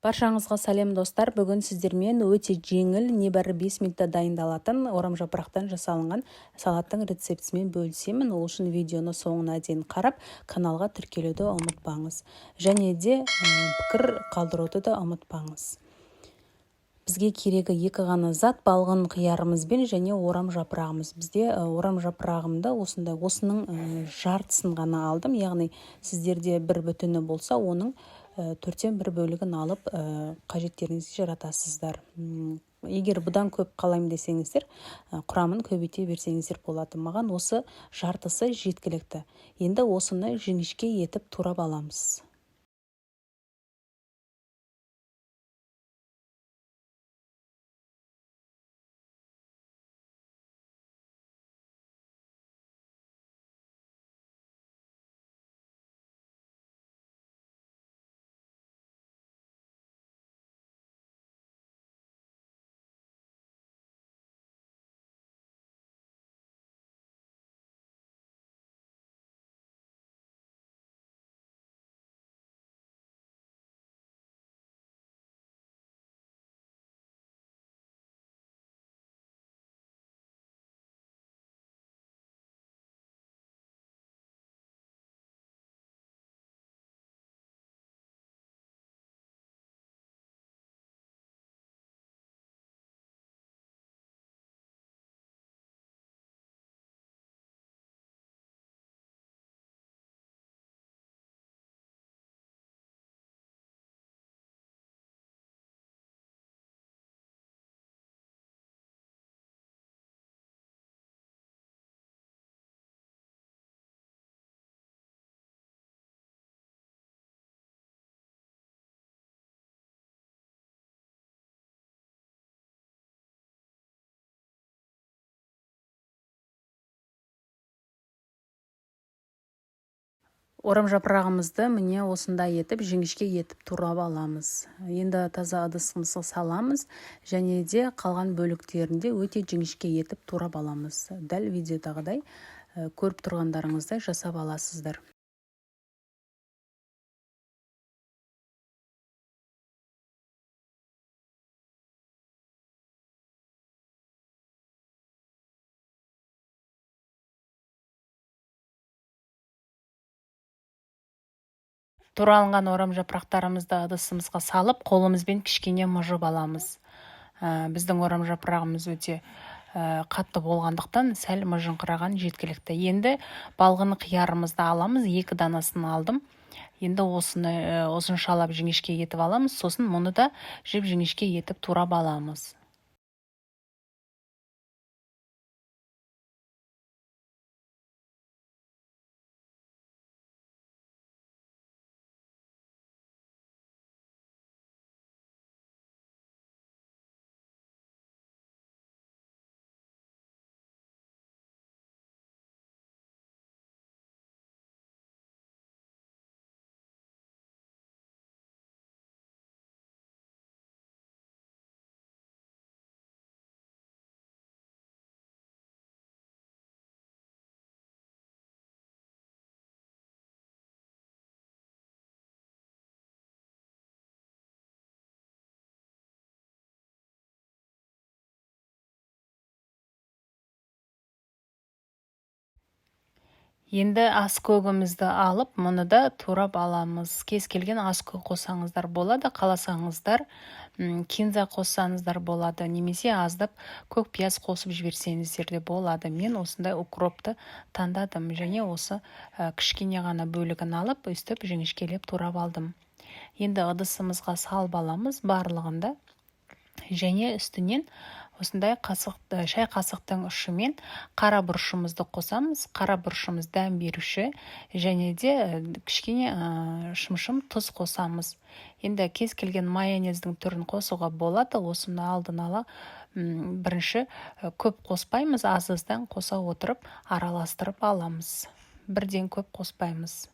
Баршаңызға сәлем достар. Бүгін сіздермен өте жеңіл, небәрі 5 минутта дайындалатын орам жапырақтан жасалынған салаттың рецептісімен бөлісемін. Ол үшін видеоны соңына дейін қарап, каналға тіркелуді ұмытпаңыз. Және де пікір қалдыруды да ұмытпаңыз. Бізге керегі екі ғана зат: балғын қиярымызбен және орам жапырағымыз. Бізде орам жапырағымды осының жартысын ғана алдым. Яғни сіздерде бір бүтіні болса, оның төрттен бір бөлігін алып қажеттеріңізге жаратасыздар. Егер бұдан көп қалайым десеңіздер, құрамын көбейте берсеңіздер болады. Маған осы жартысы жеткілікті. Енді осыны жіңішке етіп турап аламыз. Орам жапырағымызды міне осындай етіп, жіңішке етіп турап аламыз. Енді таза ыдысымызға саламыз және де қалған бөліктерінде өте жіңішке етіп турап аламыз. Дәл видеодағыдай көріп тұрғандарыңыздай жасап аласыздар. Туралынған орам жапырақтарымызды ыдысымызға салып, қолымызбен кішкене мұжып аламыз. Біздің орам жапырағымыз өте қатты болғандықтан сәл мұжыңқыраған жеткілікті. Енді балғын қиярымызды аламыз. 2 данасын алдым. Енді осыны ұзыншалап жіңішке етіп аламыз. Сосын мұны да жіп жіңішке етіп турап аламыз. Енді аскөгімізді алып, мұны да турап аламыз. Кез келген аскөк қосаңыздар болады, қаласаңыздар кинза қоссаңыздар болады, немесе аздап көк пияз қосып жіберсеңіздер де болады. Мен осындай укропты таңдадым және осы кішкене ғана бөлігін алып, өстіп жіңішкелеп турап алдым. Енді ыдысымызға салып аламыз барлығында және үстінен осындай шай қасықтың ұшымен қара бұрышымызды қосамыз. Қара бұрышымыз дәм беруші және де кішкене шымшым тұз қосамыз. Енді кез келген майонездің түрін қосуға болады. Осыны алдын ала бірінші көп қоспаймыз, аз-аздан қоса отырып араластырып аламыз. Бірден көп қоспаймыз.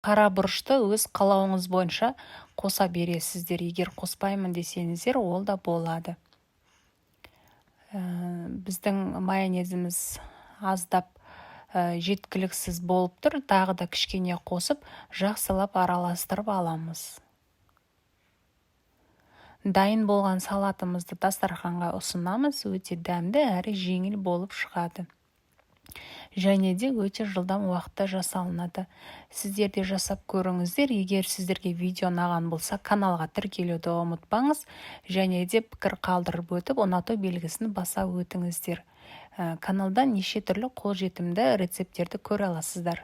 Қара бұрышты өз қалауыңыз бойынша қоса бересіздер. Егер қоспаймын десеңіздер, ол да болады. Біздің майонезіміз аздап жеткіліксіз болып тұр, тағы да кішкене қосып жақсылап араластырып аламыз. Дайын болған салатымызды дастарханға ұсынамыз, өте дәмді әрі жеңіл болып шығады. Және де өте жылдам уақытта жасалынады. Сіздер де жасап көріңіздер. Егер сіздерге видео ұнаған болса, каналға тіркелуді ұмытпаңыз, және де пікір қалдырып өтіп, ұнату белгісін баса өтіңіздер. Каналда неше түрлі қолжетімді рецепттерді көре аласыздар.